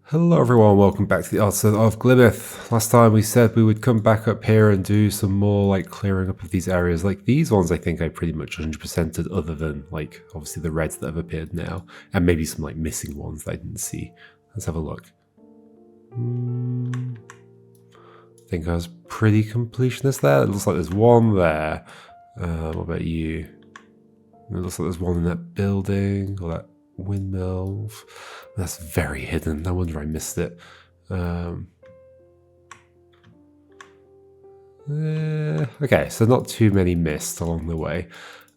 Hello everyone, welcome back to the Artisan of Glimmith. Last time we said we would come back up here and do some more like clearing up of these areas. Like these ones I think I pretty much 100%ed, other than like obviously the reds that have appeared now. And maybe some like missing ones that I didn't see. Let's have a look. I think I was pretty completionist there. It looks like there's one there. What about you? It looks like there's one in that building or that windmill. That's very hidden. No wonder I missed it. Okay, so not too many missed along the way.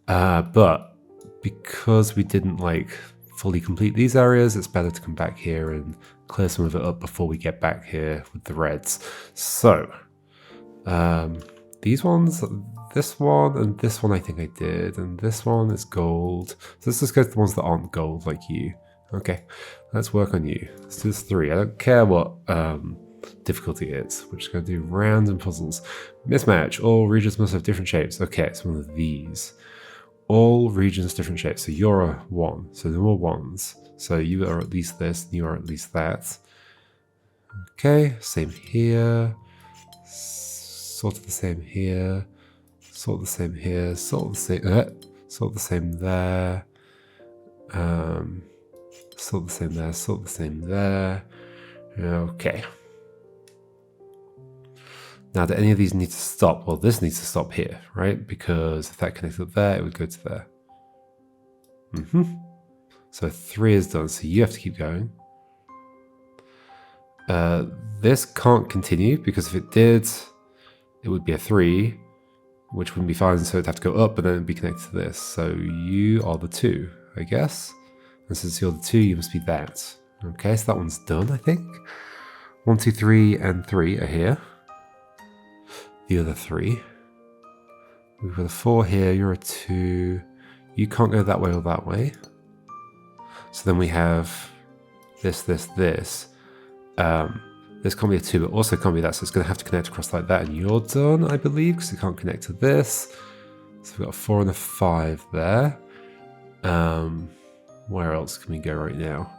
But because we didn't like fully complete these areas, it's better to come back here and clear some of it up before we get back here with the reds. So, these ones, this one and this one I think I did, and this one is gold. So let's just go to the ones that aren't gold like you. Okay, let's work on you. Let's do this 3. I don't care what difficulty it is. We're just going to do random puzzles. Mismatch. All regions must have different shapes. Okay, it's one of these. All regions different shapes. So you're a 1. So no more 1s. So you are at least this, and you are at least that. Okay, same here. Sort of the same here. Sort of the same here. Sort of the same. Sort of the same there. Sort of the same there, sort of the same there. Okay. Now, do any of these need to stop? Well, this needs to stop here, right? Because if that connected there, it would go to there. So 3 is done, so you have to keep going. This can't continue, because if it did, it would be a 3, which wouldn't be fine, so it'd have to go up, but then it'd be connected to this. So you are the 2, I guess. And since you're the 2, you must be that. Okay, so that one's done, I think. 1, 2, 3, and 3 are here. The other 3. We've got a 4 here, you're a 2. You can't go that way or that way. So then we have this, this, this. This can't be a 2, but also can't be that, so it's going to have to connect across like that, and you're done, I believe, because it can't connect to this. So we've got a 4 and a 5 there. Where else can we go right now?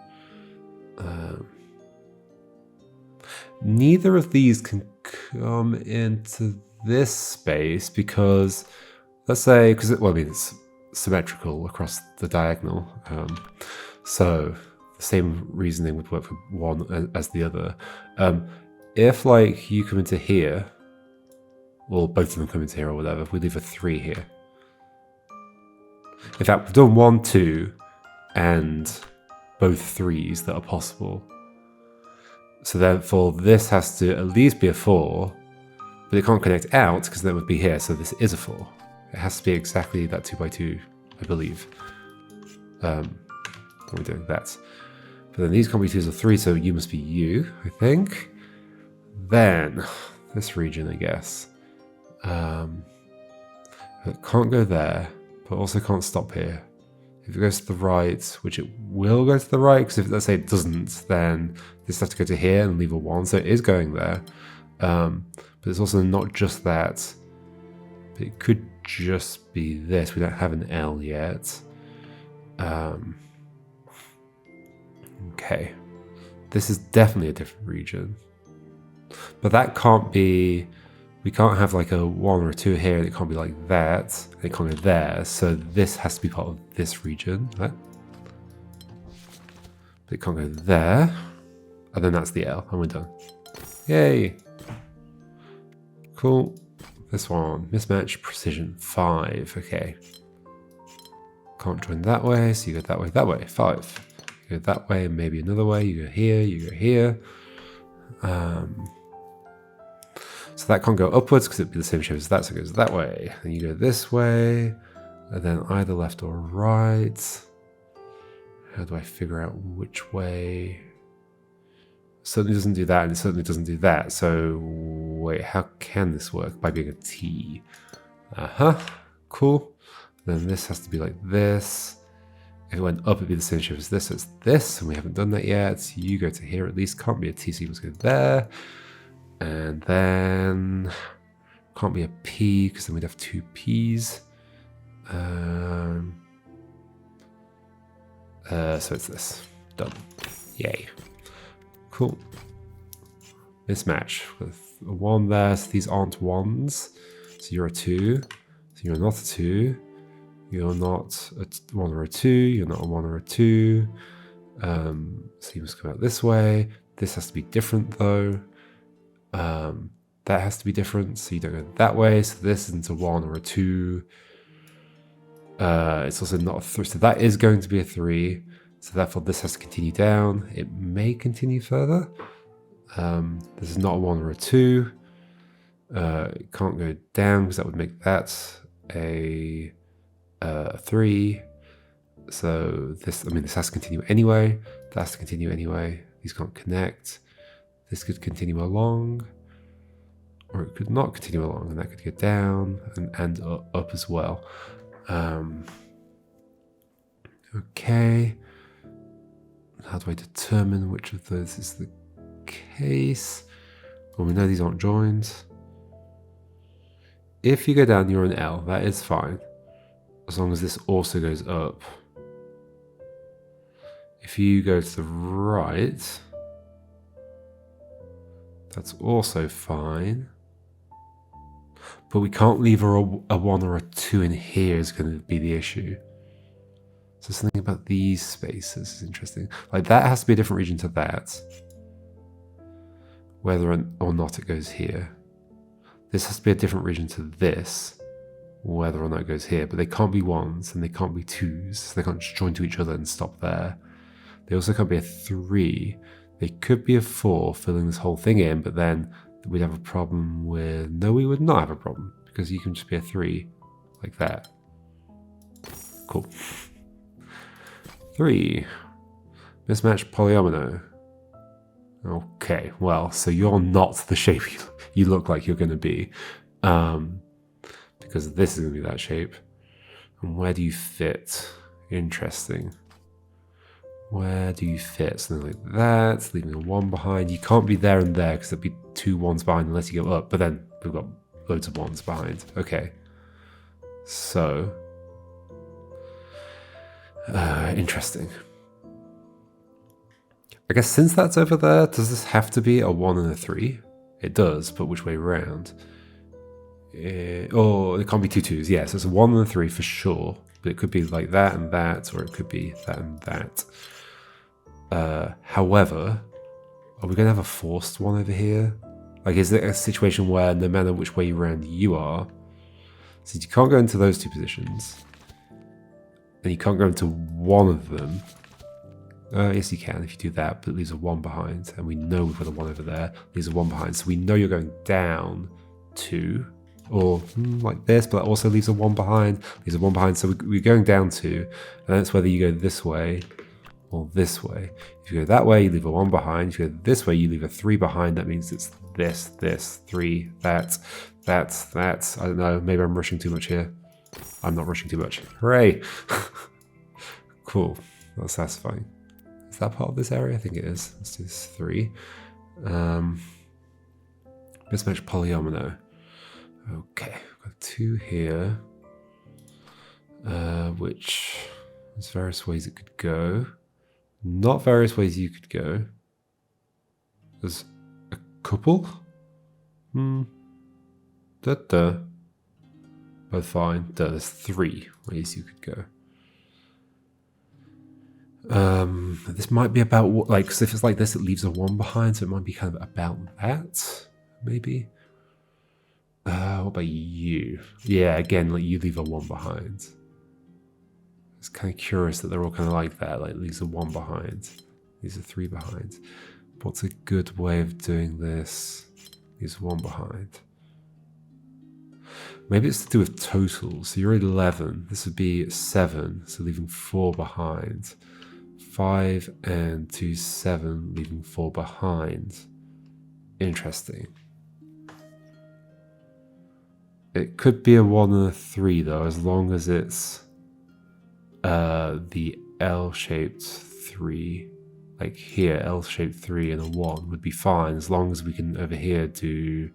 Neither of these can come into this space because, let's say, because well, I mean, it's symmetrical across the diagonal. So the same reasoning would work for one as the other. If like you come into here, or both of them come into here or whatever, we leave a 3 here. In fact, we've done 1, 2, and both 3s that are possible. So therefore this has to at least be a 4, but it can't connect out because then it would be here, so this is a 4. It has to be exactly that 2x2, I believe. We're doing that. But then these can't be 2s or 3, so you must be you, I think. Then, this region, I guess. It can't go there, but also can't stop here. If it goes to the right, which it will go to the right, because if let's say it doesn't, then this has to go to here and leave a 1, so it is going there. But it's also not just that. But it could just be this. We don't have an L yet. Okay. This is definitely a different region. But that can't be... We can't have like a 1 or a 2 here, and it can't be like that, and it can't go there, so this has to be part of this region, right? But it can't go there, and then that's the L, and we're done. Yay! Cool. This one, mismatch, precision, 5, okay. Can't join that way, so you go that way, 5. You go that way, and maybe another way, you go here, you go here. So that can't go upwards because it'd be the same shape as that, so it goes that way. And you go this way, and then either left or right. How do I figure out which way? It certainly doesn't do that, and it certainly doesn't do that. So, wait, how can this work? By being a T. Cool. Then this has to be like this. If it went up, it'd be the same shape as this, so it's this, and we haven't done that yet. You go to here at least, can't be a T, so you must go there. And then can't be a P because then we'd have 2 P's. So it's this. Done. Yay. Cool. Mismatch with a 1 there, so these aren't 1s. So you're a 2, so you're not a 2. You're not a 1 or a 2, you're not a 1 or a 2. So you must come out this way. This has to be different though. That has to be different, so you don't go that way. So this isn't a 1 or a 2. It's also not a 3, so that is going to be a 3. So therefore this has to continue down. It may continue further. This is not a 1 or a 2. It can't go down because that would make that a 3. So this, I mean, this has to continue anyway. That has to continue anyway. These can't connect. This could continue along, or it could not continue along, and that could go down and up as well. Okay. How do I determine which of those is the case? Well, we know these aren't joined. If you go down, you're an L. That is fine, as long as this also goes up. If you go to the right, that's also fine. But we can't leave a 1 or a 2 in here is going to be the issue. So something about these spaces is interesting. Like that has to be a different region to that. Whether or not it goes here. This has to be a different region to this. Whether or not it goes here. But they can't be 1s and they can't be 2s. So they can't just join to each other and stop there. They also can't be a 3. They could be a 4 filling this whole thing in, but then we'd have a problem with... No, we would not have a problem, because you can just be a 3 like that. Cool. 3. Mismatch polyomino. Okay, well, so you're not the shape you look like you're going to be, because this is going to be that shape. And where do you fit? Interesting. Where do you fit? Something like that, leaving a 1 behind. You can't be there and there because there'd be 2 1s behind unless you go up, but then we've got loads of 1s behind. Okay. So, interesting. I guess since that's over there, does this have to be a 1 and a 3? It does, but which way around? Oh, it can't be 2 2s. Yeah, so it's a 1 and a 3 for sure, but it could be like that and that, or it could be that and that. However, are we going to have a forced 1 over here? Like, is it a situation where no matter which way around you are, since you can't go into those 2 positions, and you can't go into one of them, yes you can if you do that, but it leaves a 1 behind, and we know we've got a 1 over there, leaves a 1 behind, so we know you're going down 2, or like this, but that also leaves a 1 behind, so we're going down 2, and that's whether you go this way, or this way. If you go that way, you leave a 1 behind. If you go this way, you leave a 3 behind. That means it's this, 3, that. I don't know, maybe I'm rushing too much here. I'm not rushing too much. Hooray! Cool, that's satisfying. Is that part of this area? I think it is. Let's do this 3. Mismatch polyomino. Okay, I've got 2 here. Which there's various ways it could go. Not various ways you could go. There's a couple? Both fine. There's 3 ways you could go. This might be about, like, cause if it's like this, it leaves a 1 behind, so it might be kind of about that, maybe. What about you? Yeah, again, like, you leave a 1 behind. It's kind of curious that they're all kind of like that, like leaves a 1 behind, leaves a 3 behind. What's a good way of doing this? Leaves 1 behind. Maybe it's to do with totals. So you're 11. This would be 7, so leaving 4 behind. 5 and 2, 7, leaving 4 behind. Interesting. It could be a 1 and a 3 though, as long as it's the L-shaped 3. Like here, L-shaped 3 and a 1 would be fine, as long as we can over here do...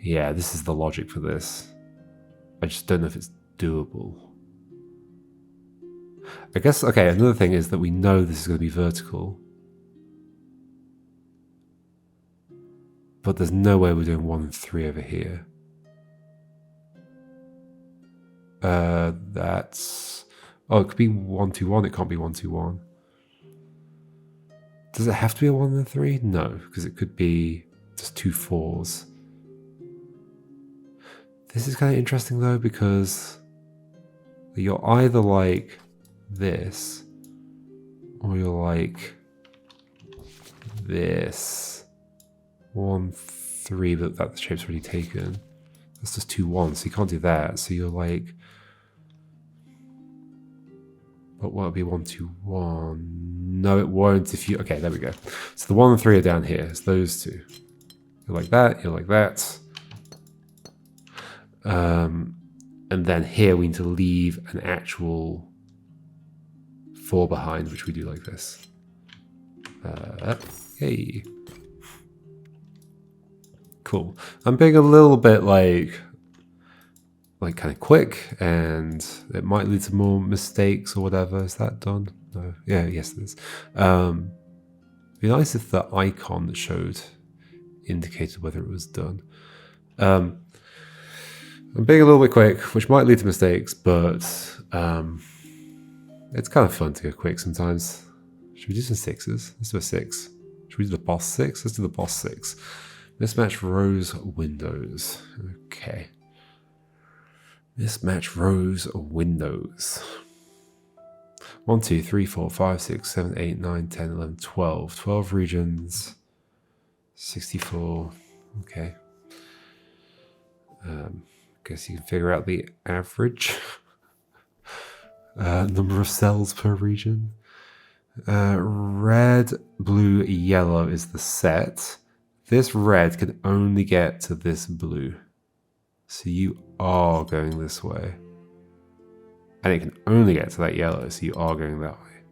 Yeah, this is the logic for this. I just don't know if it's doable. I guess, okay, another thing is that we know this is going to be vertical. But there's no way we're doing 1 and 3 over here. That's... Oh, it could be 1, 2, 1. It can't be 1, 2, 1. Does it have to be a 1 and a 3? No, because it could be just 2 4s. This is kind of interesting though, because you're either like this, or you're like this. 1, 3, but that shape's already taken. That's just 2 1s, so you can't do that. So you're like... But what would be 1, 2, 1? No, it won't if you... Okay, there we go. So the 1 and 3 are down here. It's those two. You're like that, you're like that. And then here we need to leave an actual 4 behind, which we do like this. Hey. Cool. I'm being a little bit like kind of quick, and it might lead to more mistakes or whatever. Is that done? No. Yeah, yes it is. It'd be nice if the icon that showed indicated whether it was done. I'm being a little bit quick, which might lead to mistakes, but it's kind of fun to go quick sometimes. Should we do some 6s? Let's do a 6. Should we do the boss 6? Let's do the boss 6. Mismatch rows, windows. Okay. Mismatch rows, windows. 1, 2, 3, 4, 5, 6, 7, 8, 9, 10, 11, 12. 12 regions. 64. Okay. Guess you can figure out the average number of cells per region. Red, blue, yellow is the set. This red can only get to this blue. So you are going this way. And it can only get to that yellow, so you are going that way.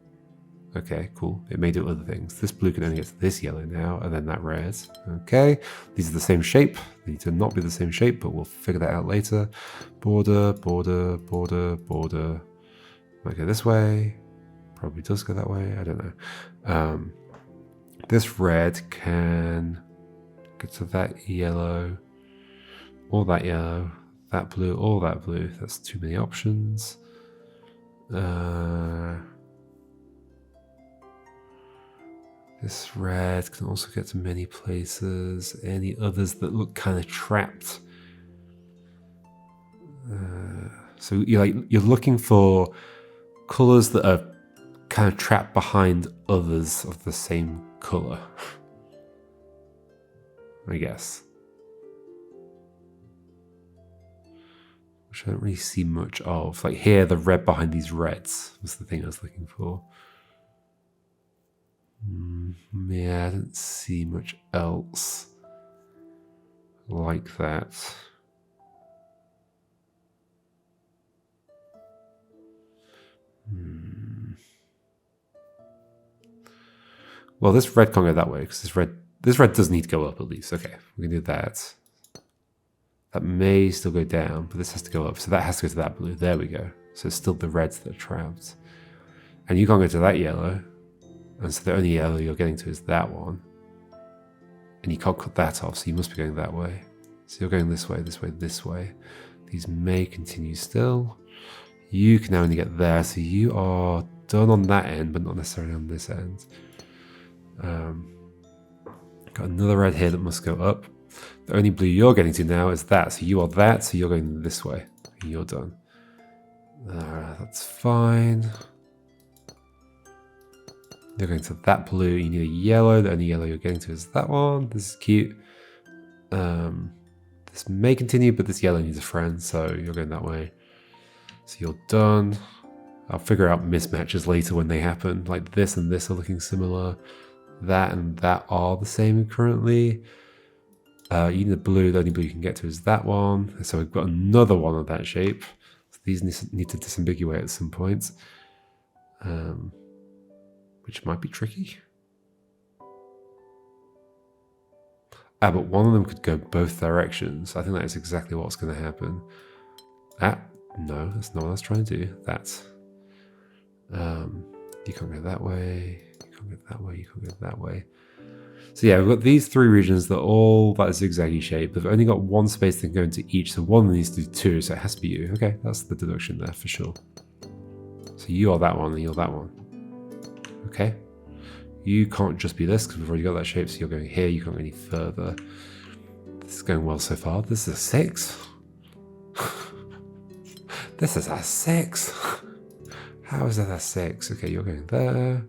Okay, cool. It may do other things. This blue can only get to this yellow now, and then that red. Okay, these are the same shape. They need to not be the same shape, but we'll figure that out later. Border, border, border, border. Might go this way. Probably does go that way. I don't know. This red can get to that yellow, or that yellow, that blue, or that blue. That's too many options. This red can also get to many places. Any others that look kind of trapped? So you're looking for colors that are kind of trapped behind others of the same color, I guess. Which I don't really see much of. Like here, the red behind these reds was the thing I was looking for. Yeah, I don't see much else like that. Well, this red can't go that way because this red does need to go up at least. Okay, we can do that. That may still go down, but this has to go up. So that has to go to that blue. There we go. So it's still the reds that are trapped. And you can't go to that yellow. And so the only yellow you're getting to is that one. And you can't cut that off, so you must be going that way. So you're going this way, this way, this way. These may continue still. You can only get there, so you are done on that end, but not necessarily on this end. Got another red here that must go up. The only blue you're getting to now is that, so you are that, so you're going this way. And you're done. That's fine. You're going to that blue, you need a yellow, the only yellow you're getting to is that one. This is cute. This may continue, but this yellow needs a friend, so you're going that way. So you're done. I'll figure out mismatches later when they happen. Like this and this are looking similar. That and that are the same currently. You need the blue, the only blue you can get to is that one. So we've got another one of that shape. So these need to disambiguate at some point. Which might be tricky. But one of them could go both directions. I think that is exactly what's going to happen. No, that's not what I was trying to do. That. You can't go that way. You can't go that way. You can't go that way. So yeah, we've got these three regions that are all that zigzaggy shape. They've only got one space that can go into each, so one needs to do two, so it has to be you. Okay, that's the deduction there for sure. So you are that one, and you're that one. Okay. You can't just be this, because we've already got that shape, so you're going here, you can't go any further. This is going well so far. This is a 6. This is a 6. How is that a 6? Okay, you're going there.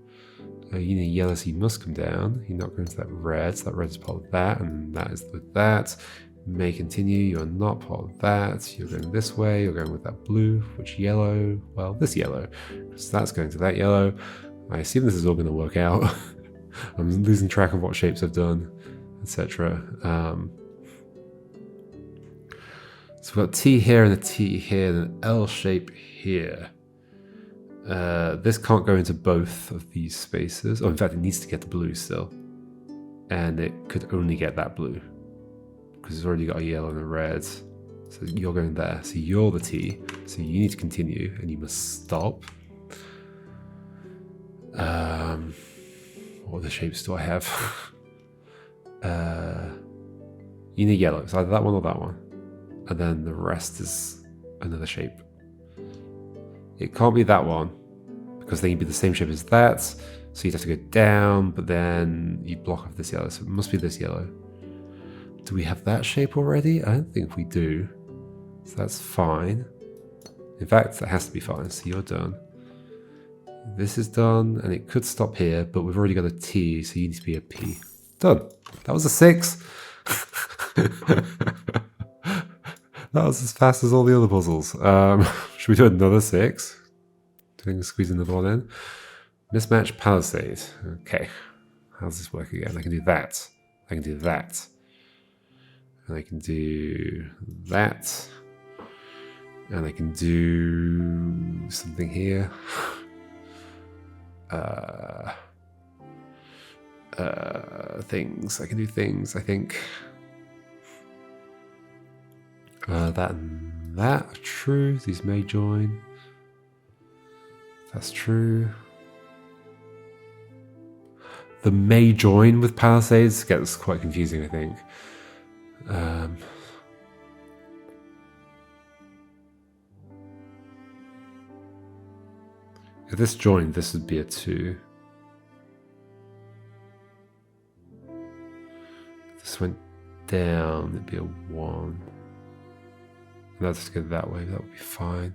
You need yellow, so you must come down. You're not going to that red, so that red is part of that, and that is with that. May continue, you're not part of that. You're going this way, you're going with that blue. Which yellow? Well, this yellow. So that's going to that yellow. I assume this is all going to work out. I'm losing track of what shapes I've done, etc. So we've got T here and a T here and an L shape here. This can't go into both of these spaces. Oh, in fact, it needs to get the blue still. And it could only get that blue. Because it's already got a yellow and a red. So you're going there. So you're the T. So you need to continue and you must stop. What other shapes do I have? You need yellow. It's either that one or that one. And then the rest is another shape. It can't be that one, because then you'd be the same shape as that. So you'd have to go down, but then you block off this yellow. So it must be this yellow. Do we have that shape already? I don't think we do. So that's fine. In fact, that has to be fine. So you're done. This is done, and it could stop here, but we've already got a T, so you need to be a P. Done. That was a 6. That was as fast as all the other puzzles. Should we do another 6? Squeeze another one in. Mismatch Palisade. Okay. How does this work again? I can do that. I can do that. And I can do that. And I can do something here. Things. I can do things, I think. That and that are true. These may join. That's true. The may join with Palisades gets quite confusing, I think. If this joined, this would be a 2. If this went down, it'd be a 1. Let's go that way, that would be fine.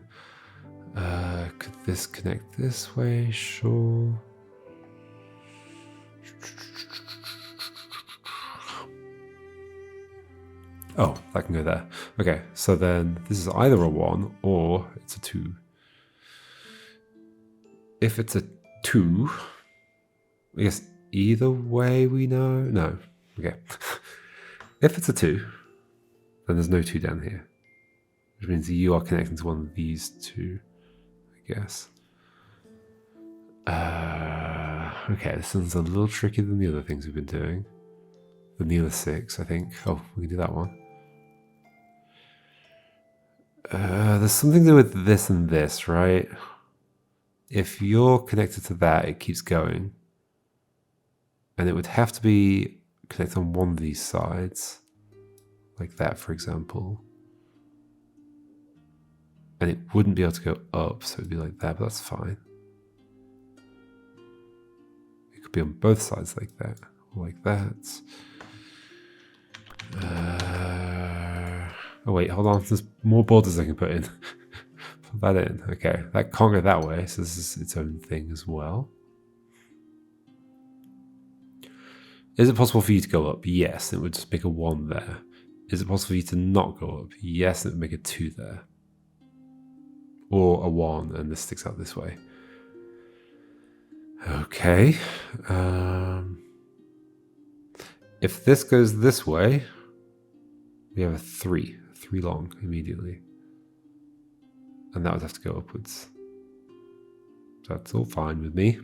Could this connect this way? Sure. Oh, that can go there. Okay, so then this is either a 1 or it's a 2. If it's a 2, I guess either way we know. No, okay. If it's a 2, then there's no 2 down here. Which means you are connecting to one of these 2, I guess. Okay, this one's a little trickier than the other things we've been doing. Than the other 6, I think. Oh, we can do that one. There's something to do with this and this, right? If you're connected to that, it keeps going. And it would have to be connected on one of these sides. Like that, for example. And it wouldn't be able to go up, so it would be like that, but that's fine. It could be on both sides like that, or like that. Oh wait, hold on, there's more borders I can put in. Put that in, okay. That can't go that way, so this is its own thing as well. Is it possible for you to go up? Yes, it would just make a 1 there. Is it possible for you to not go up? Yes, it would make a 2 there. Or a 1, and this sticks out this way. Okay. If this goes this way, we have a 3 long immediately. And that would have to go upwards. That's all fine with me.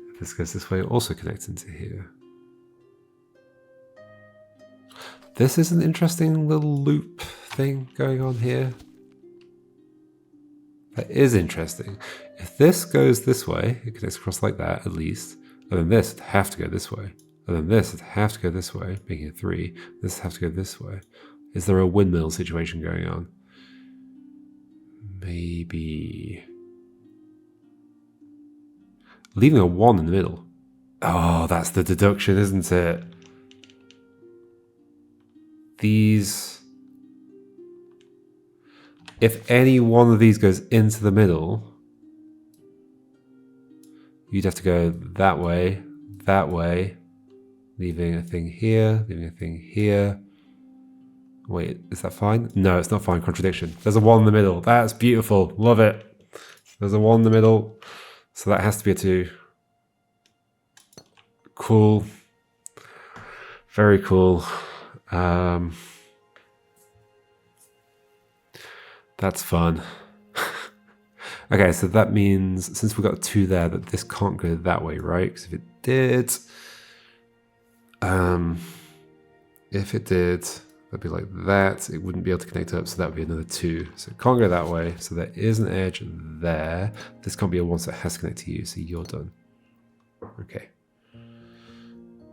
If this goes this way, it also connects into here. This is an interesting little loop thing going on here. That is interesting. If this goes this way, it connects across like that at least. And then this would have to go this way. And then this would have to go this way, making it 3. This would have to go this way. Is there a windmill situation going on? Maybe. Leaving a 1 in the middle. Oh, that's the deduction, isn't it? These... If any one of these goes into the middle, you'd have to go that way, leaving a thing here, leaving a thing here. Wait, is that fine? No, it's not fine. Contradiction. There's a 1 in the middle. That's beautiful. Love it. There's a 1 in the middle. So that has to be a 2. Cool. Very cool. That's fun. Okay, so that means, since we've got a 2 there, that this can't go that way, right? Because if it did, that'd be like that. It wouldn't be able to connect up, so that would be another 2. So it can't go that way. So there is an edge there. This can't be a 1, so it has to connect to you. So you're done. Okay.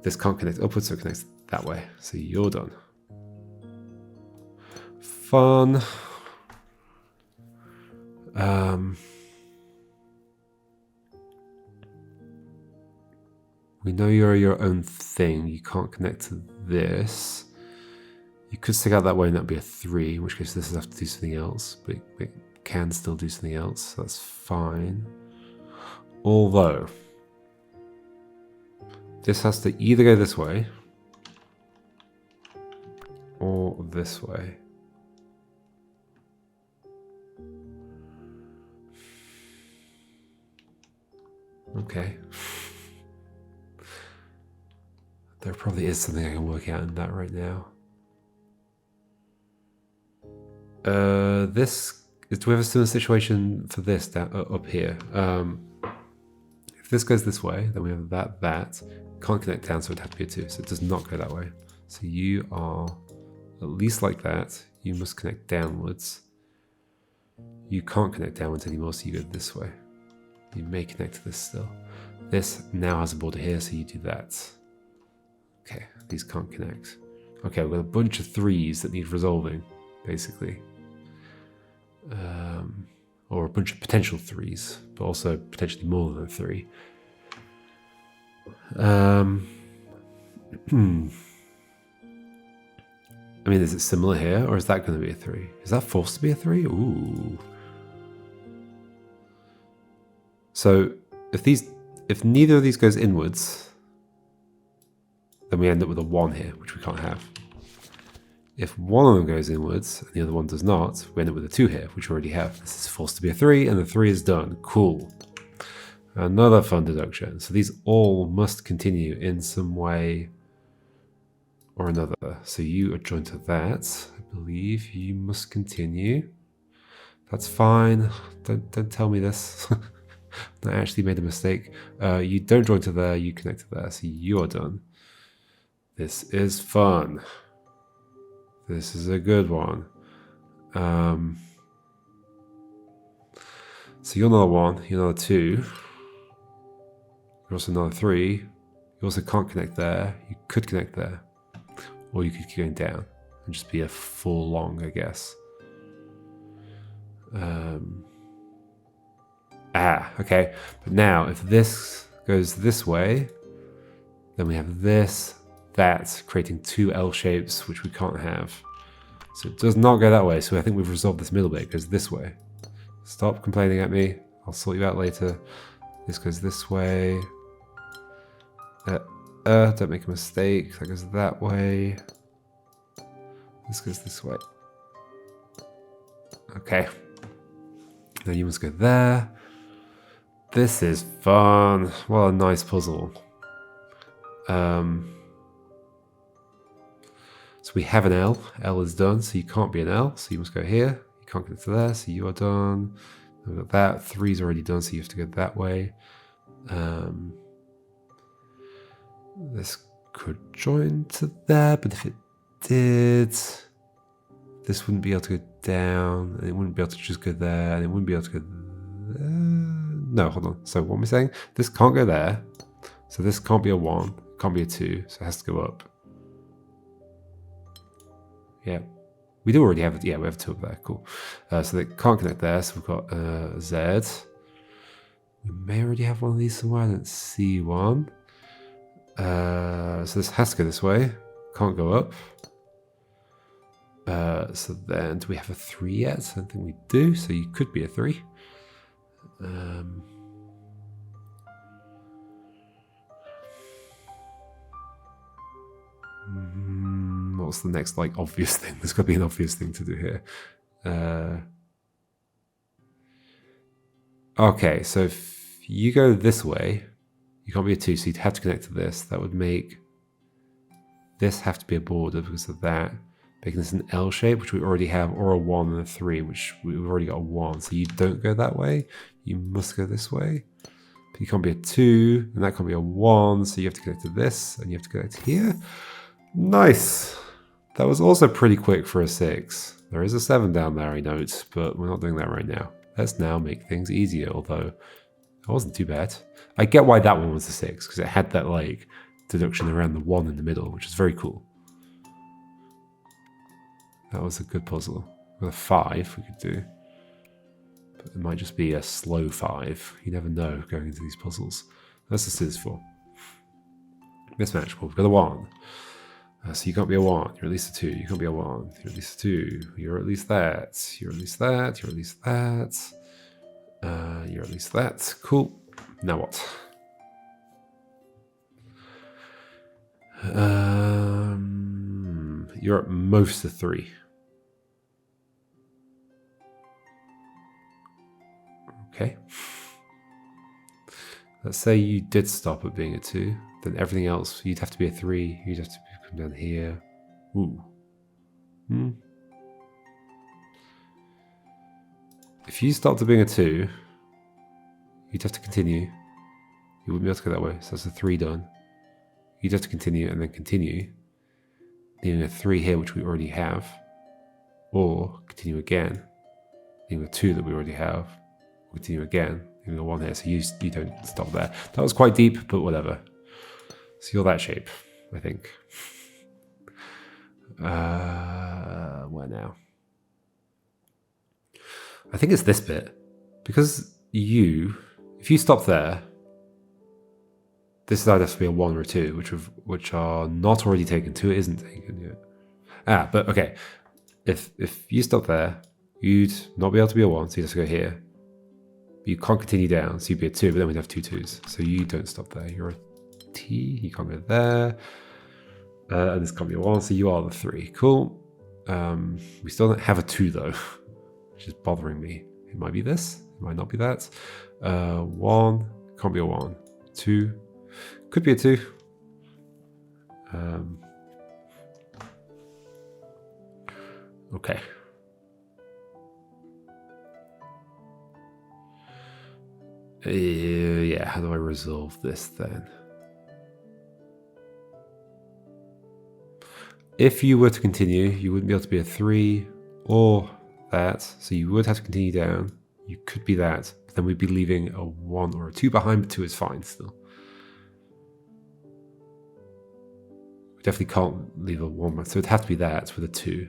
This can't connect upwards, so it connects that way. So you're done. Fun. We know you're your own thing. You can't connect to this. You could stick out that way and that'd be a 3, in which case this would have to do something else, but it can still do something else, so that's fine. Although, this has to either go this way or this way. Okay. There probably is something I can work out in that right now. Do we have a similar situation for this down up here? If this goes this way, then we have that. Can't connect down, so it'd have to be a 2. So it does not go that way. So you are at least like that. You must connect downwards. You can't connect downwards anymore, so you go this way. You may connect to this still. This now has a border here, so you do that. Okay, these can't connect. Okay, we've got a bunch of 3s that need resolving, basically. Or a bunch of potential 3s, but also potentially more than 3. I mean, is it similar here, or is that going to be a 3? Is that forced to be a 3? Ooh. So if neither of these goes inwards, then we end up with a 1 here, which we can't have. If one of them goes inwards and the other one does not, we end up with a 2 here, which we already have. This is forced to be a 3, and the 3 is done. Cool. Another fun deduction. So these all must continue in some way or another. So you are joined to that. I believe you must continue. That's fine. Don't tell me this. I actually made a mistake. You don't join to there, you connect to there. So you are done. This is fun. This is a good one. So you're another 1, you're another 2. You're also another 3. You also can't connect there. You could connect there. Or you could keep going down and just be a full long, I guess. Okay. But now, if this goes this way, then we have this, that, creating 2 L shapes, which we can't have. So it does not go that way. So I think we've resolved this middle bit. It goes this way. Stop complaining at me. I'll sort you out later. This goes this way. Don't make a mistake. That goes that way. This goes this way. Okay. Now you must go there. This is fun. What a nice puzzle. So we have an L. L is done, so you can't be an L. So you must go here. You can't get to there, so you are done. We've got that. 3's already done, so you have to go that way. This could join to there, but if it did, this wouldn't be able to go down, and it wouldn't be able to just go there, and it wouldn't be able to go there. No, hold on. So what am I saying? This can't go there. So this can't be a 1. Can't be a 2. So it has to go up. Yeah. We do already have it. Yeah, we have 2 up there. Cool. So they can't connect there. So we've got Z. We may already have one of these somewhere. I don't see one. So this has to go this way. Can't go up. So then, do we have a 3 yet? I don't think we do. So you could be a 3. What's the next like obvious thing? There's got to be an obvious thing to do here. Okay, so if you go this way, you can't be a 2, so you'd have to connect to this. That would make this have to be a border because of that. Making this an L shape, which we already have, or a 1 and a 3, which we've already got a 1. So you don't go that way. You must go this way. But you can't be a 2, and that can't be a 1, so you have to connect to this, and you have to connect here. Nice! That was also pretty quick for a 6. There is a 7 down there, I note, but we're not doing that right now. Let's now make things easier, although it wasn't too bad. I get why that one was a 6, because it had that like deduction around the 1 in the middle, which is very cool. That was a good puzzle. With a 5 we could do. But it might just be a slow 5. You never know going into these puzzles. That's the scissors for. Mismatch. We've got a 1. So you can't be a 1. You're at least a 2. You can't be a 1. You're at least a 2. You're at least that. You're at least that. You're at least that. You're at least that. Cool. Now what? You're at most a 3. Okay. Let's say you did stop at being a 2. Then everything else, you'd have to be a 3. You'd have to come down here. Ooh. If you stopped at being a 2, you'd have to continue. You wouldn't be able to go that way. So that's a 3 done. You'd have to continue and then continue. Leaving a 3 here, which we already have. Or continue again. Leaving a 2 that we already have. Continue again. Leaving a 1 here. So you don't stop there. That was quite deep, but whatever. So you're that shape, I think. Where now? I think it's this bit. Because if you stop there, this either has to be a 1 or a 2, which are not already taken. 2 isn't taken yet. But okay. If you stop there, you'd not be able to be a 1, so you'd have to go here. But you can't continue down, so you'd be a 2, but then we'd have 2 2s. So you don't stop there. You're a T, you can't go there. And this can't be a 1, so you are the 3. Cool. We still don't have a 2 though, which is bothering me. It might be this, it might not be that. 1, can't be a 1. 2, could be a 2. Okay. Yeah, how do I resolve this then? If you were to continue, you wouldn't be able to be a 3 or that, so you would have to continue down. You could be that, but then we'd be leaving a 1 or a 2 behind, but 2 is fine still. We definitely can't leave a 1, so it'd have to be that with a 2.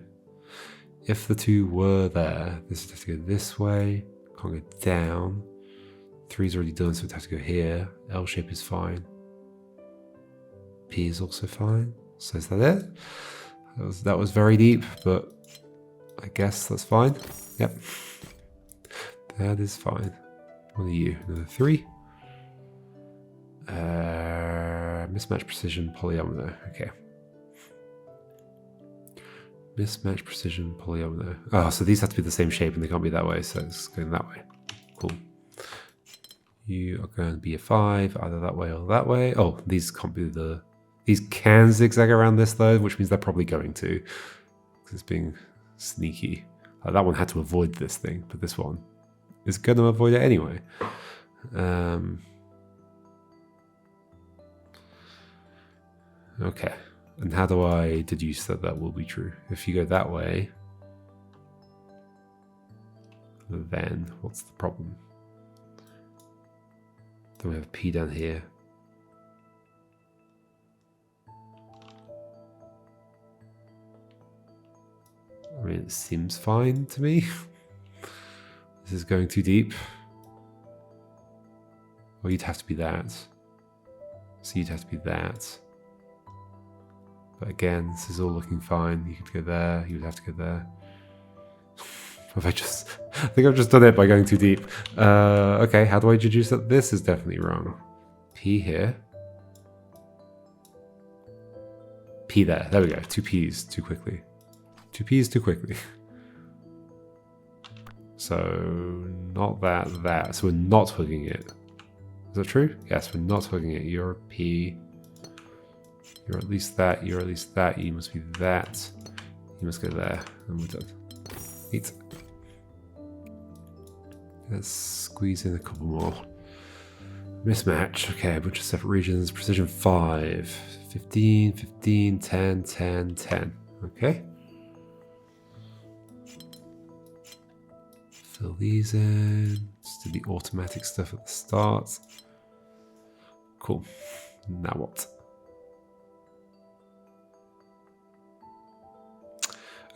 If the 2 were there, this would have to go this way, can't go down. 3's already done, so it'd have to go here. L shape is fine. P is also fine. So is that it? That was very deep, but I guess that's fine. Yep. That is fine. What are you? Another 3. Mismatch precision polyomino. Okay. Mismatch precision polyomino. Oh, so these have to be the same shape and they can't be that way, so it's going that way. Cool. You are going to be a 5, either that way or that way. Oh, these can't be the... These can zigzag around this though, which means they're probably going to. Because it's being sneaky. That one had to avoid this thing, but this one is going to avoid it anyway. Okay. And how do I deduce that that will be true? If you go that way, then what's the problem? Then we have a P down here. I mean, it seems fine to me. This is going too deep. Well, you'd have to be that. So you'd have to be that. But again, this is all looking fine. You could go there, you would have to go there. Have I think I've just done it by going too deep. Okay, how do I deduce that this is definitely wrong? P here. P there. There we go. 2 P's too quickly. 2 P's too quickly. So, not that. So we're not hooking it. Is that true? Yes, we're not hooking it. You're a P. You're at least that. You're at least that. You must be that. You must go there. And we're done. Neat. Let's squeeze in a couple more. Mismatch. Okay, a bunch of separate regions. Precision 5. 15, 15, 10, 10, 10. Okay. Fill these in. Just do the automatic stuff at the start. Cool. Now what?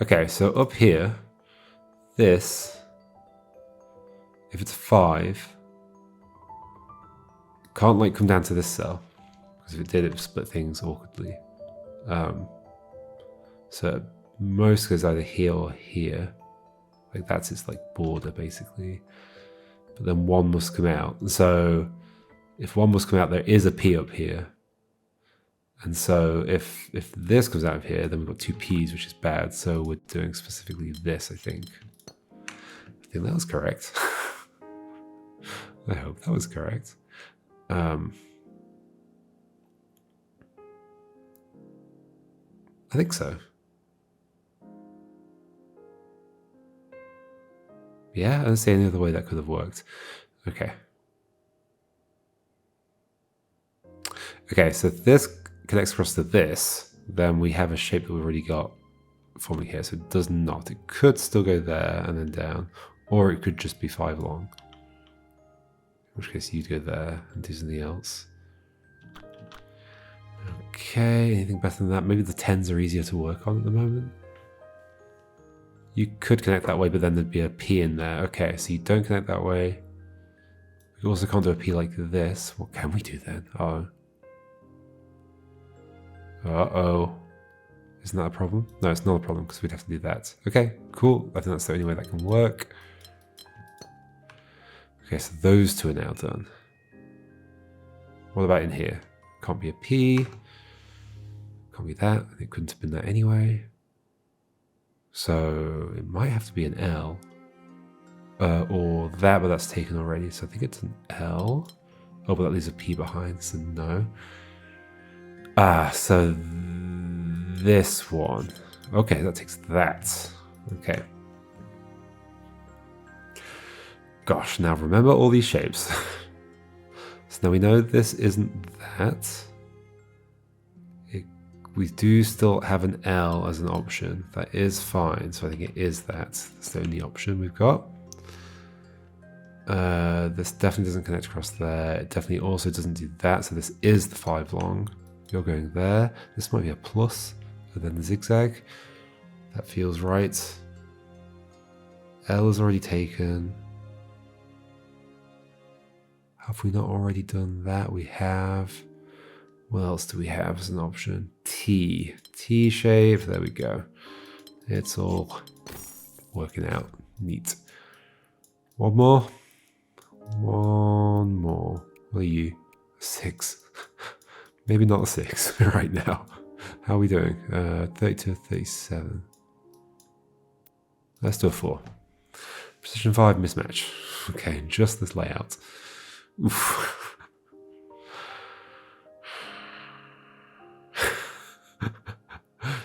Okay, so up here, this, if it's 5, can't like come down to this cell, because if it did, it would split things awkwardly. So most goes either here or here. Like that's its like border basically. But then 1 must come out. So if 1 must come out, there is a P up here. And so if this comes out of here, then we've got 2 P's, which is bad. So we're doing specifically this, I think. I think that was correct. I hope that was correct. I think so. Yeah, I don't see any other way that could have worked. Okay. Okay, so if this connects across to this, then we have a shape that we've already got forming here. So it does not. It could still go there and then down, or it could just be 5 long. In which case you'd go there and do something else. Okay, anything better than that? Maybe the 10s are easier to work on at the moment. You could connect that way, but then there'd be a P in there. Okay, so you don't connect that way. We also can't do a P like this. What can we do then? Oh. Uh-oh. Isn't that a problem? No, it's not a problem because we'd have to do that. Okay, cool. I think that's the only way that can work. Okay, so those 2 are now done. What about in here? Can't be a P. Can't be that. It couldn't have been that anyway. So it might have to be an L. Or that, but that's taken already. So I think it's an L. Oh, but that leaves a P behind, so no. Ah, so this one. Okay, that takes that. Okay. Gosh, now remember all these shapes. So now we know this isn't that. We do still have an L as an option. That is fine, so I think it is that. That's the only option we've got. This definitely doesn't connect across there. It definitely also doesn't do that, so this is the 5 long. You're going there. This might be a plus, and then the zigzag. That feels right. L is already taken. Have we not already done that? We have. What else do we have as an option? T. T shape. There we go. It's all working out. Neat. One more. One more. What are you? 6. Maybe not a 6 right now. How are we doing? 32, 37. Let's do a 4. Precision 5 mismatch. Okay, just this layout. Oof.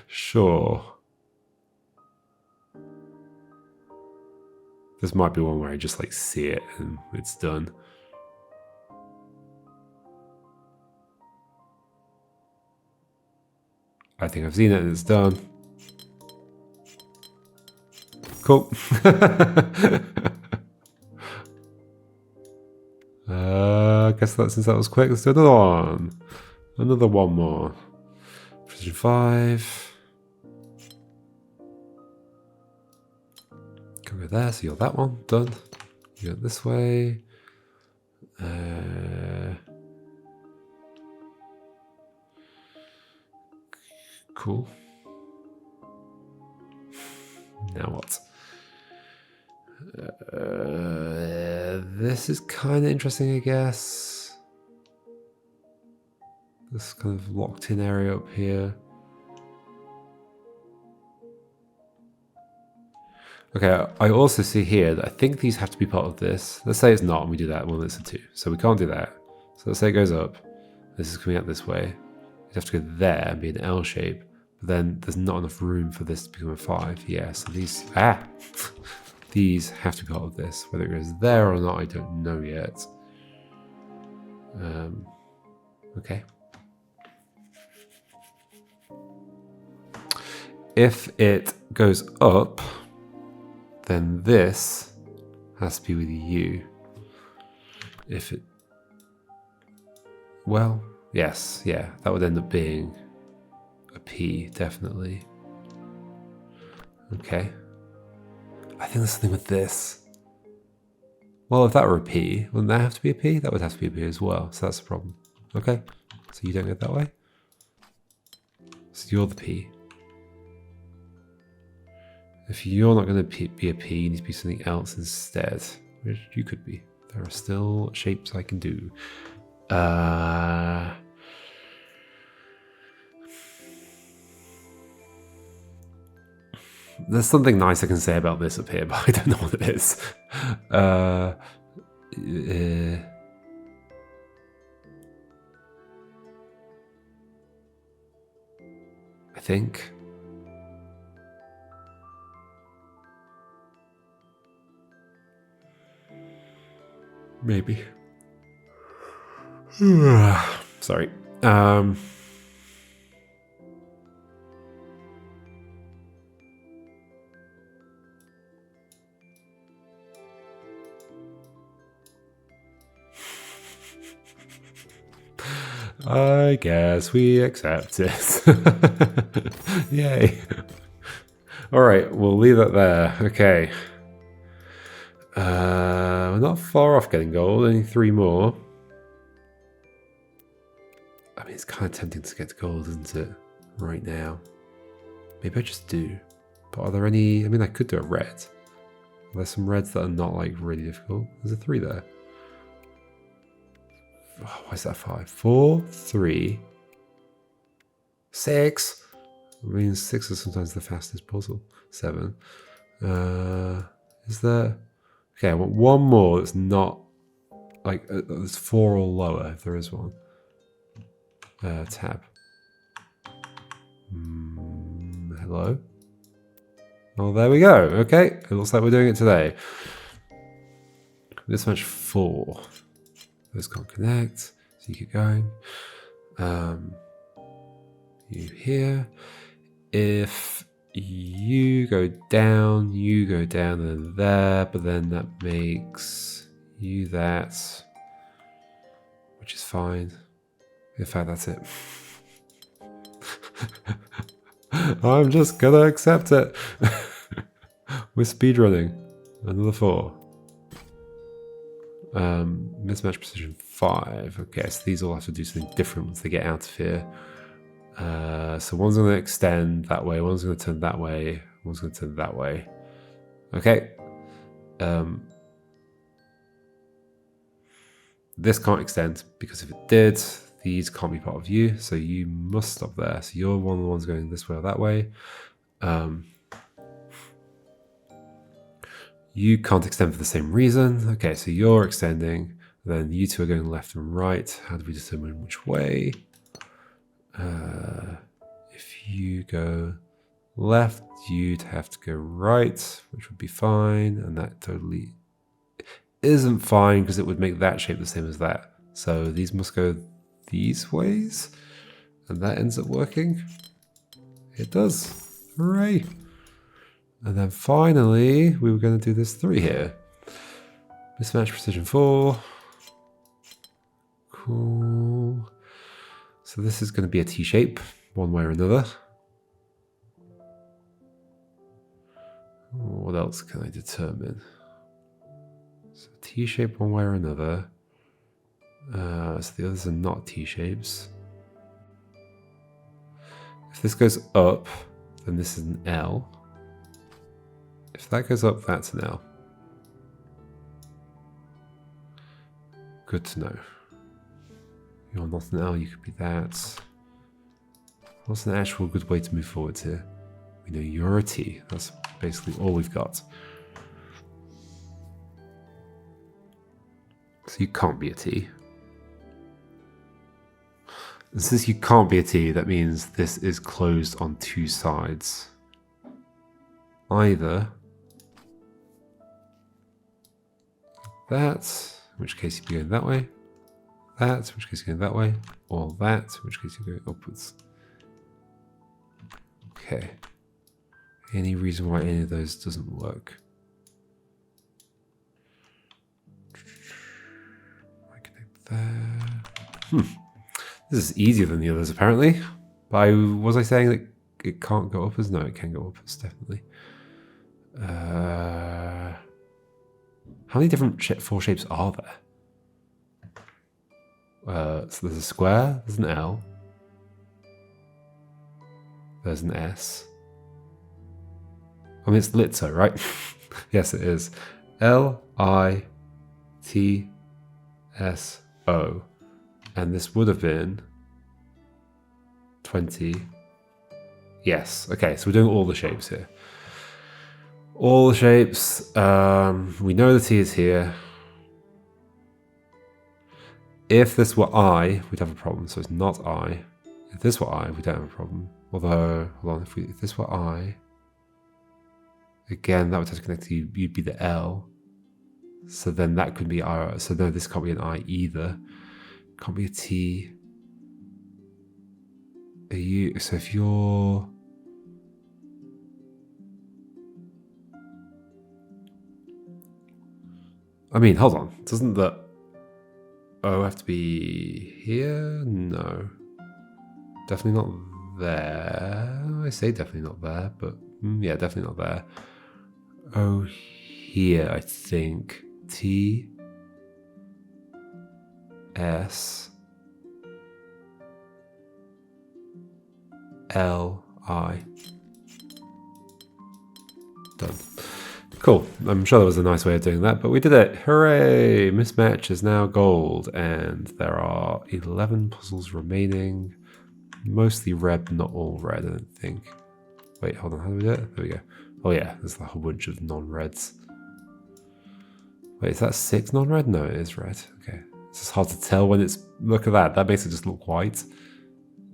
Sure. This might be one where I just like see it and it's done. I think I've seen it and it's done. Cool. guess that since that was quick, let's do another one. Another one more. Precision 5. Go there, so you're that one, done. You go this way. Cool. Now what? This is kind of interesting, I guess. This kind of locked in area up here. Okay, I also see here that I think these have to be part of this. Let's say it's not, and we do that. Well, it's a 2, so we can't do that. So let's say it goes up. This is coming out this way. You'd have to go there and be an L shape. But then there's not enough room for this to become a 5. Yeah, so these... these have to be part of this. Whether it goes there or not, I don't know yet. Okay. If it goes up, then this has to be with you. If it... Well, yes, yeah, that would end up being a P, definitely. Okay. I think there's something with this. Well, if that were a P, wouldn't that have to be a P? That would have to be a P as well, so that's a problem. Okay, so you don't go that way. So you're the P. If you're not going to be a P, you need to be something else instead, which you could be. There are still shapes I can do. There's something nice I can say about this up here, but I don't know what it is. I think. Maybe. Sorry. I guess we accept it. Yay. Alright, we'll leave that there. Okay. We're not far off getting gold, only 3 more. I mean, it's kind of tempting to get gold, isn't it? Right now. Maybe I just do. But are there any... I mean, I could do a red. There's some reds that are not, like, really difficult. There's a 3 there. Oh, why is that 5? 4, 3, 6. I mean, 6 is sometimes the fastest puzzle. 7. Is there... Okay, I want one more that's not... Like, it's 4 or lower, if there is one. Tab. Hello? Oh, there we go. Okay, it looks like we're doing it today. This match 4. Those can't connect, so you keep going. You here. If you go down, and there, but then that makes you that, which is fine. In fact, that's it. I'm just gonna accept it. We're speedrunning. Another 4. Mismatch precision 5. Okay, so these all have to do something different once they get out of here. So one's going to extend that way, one's going to turn that way, one's going to turn that way. Okay. This can't extend, because if it did, these can't be part of you, so you must stop there. So you're one of the ones going this way or that way. You can't extend for the same reason. Okay, so you're extending, then you two are going left and right. How do we determine which way? If you go left, you'd have to go right, which would be fine, and that totally isn't fine because it would make that shape the same as that. So these must go these ways, and that ends up working. It does. Hooray! And then finally, we were going to do this 3 here. Mismatch precision 4. Cool. So this is going to be a T-shape, one way or another. What else can I determine? So T-shape one way or another. So the others are not T-shapes. If this goes up, then this is an L. If that goes up, that's an L. Good to know. You're not an L, you could be that. What's an actual good way to move forward here? We know you're a T. That's basically all we've got. So you can't be a T. And since you can't be a T, that means this is closed on two sides. Either that, in which case you'd be going that way, that, in which case you're going that way, or that, in which case you're going upwards. Okay. Any reason why any of those doesn't work? I connect there. This is easier than the others, apparently. But was I saying that it can't go upwards? No, it can go upwards, definitely. How many different four shapes are there? So there's a square, there's an L, there's an S. I mean, it's Litso, right? Yes, it is. L-I-T-S-O. And this would have been 20. Yes, okay, so we're doing all the shapes here. All the shapes. We know the T is here. If this were I, we'd have a problem, so it's not I. If this were I, we don't have a problem. Although, hold on, if this were I, again, that would have to connect to you, you'd be the L. So then that could be I, so no, this can't be an I either. Can't be a T. Are you, so if you're... I mean, hold on, doesn't the O have to be here? No. Definitely not there. I say definitely not there, but yeah, definitely not there. O here, I think. T S L I. Done. Cool. I'm sure there was a nice way of doing that, but we did it. Hooray! Mismatch is now gold, and there are 11 puzzles remaining. Mostly red, but not all red, I don't think. Wait, hold on. How do we do it? There we go. Oh yeah, there's a whole bunch of non-reds. Wait, is that 6 non-red? No, it is red. Okay. It's just hard to tell when it's... Look at that. That makes it just look white.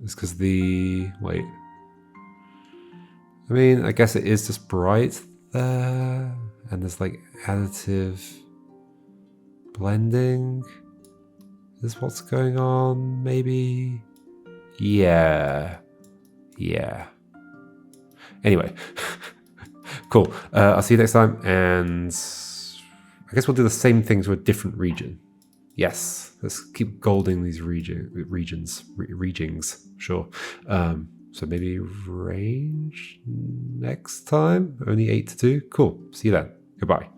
It's because the... Wait. I mean, I guess it is just bright there. And there's like additive blending. Is this what's going on? Maybe? Yeah. Yeah. Anyway. Cool. I'll see you next time. And I guess we'll do the same thing to a different region. Yes. Let's keep golding these regions. Sure. So maybe range next time. Only 8 to 2. Cool. See you then. Goodbye.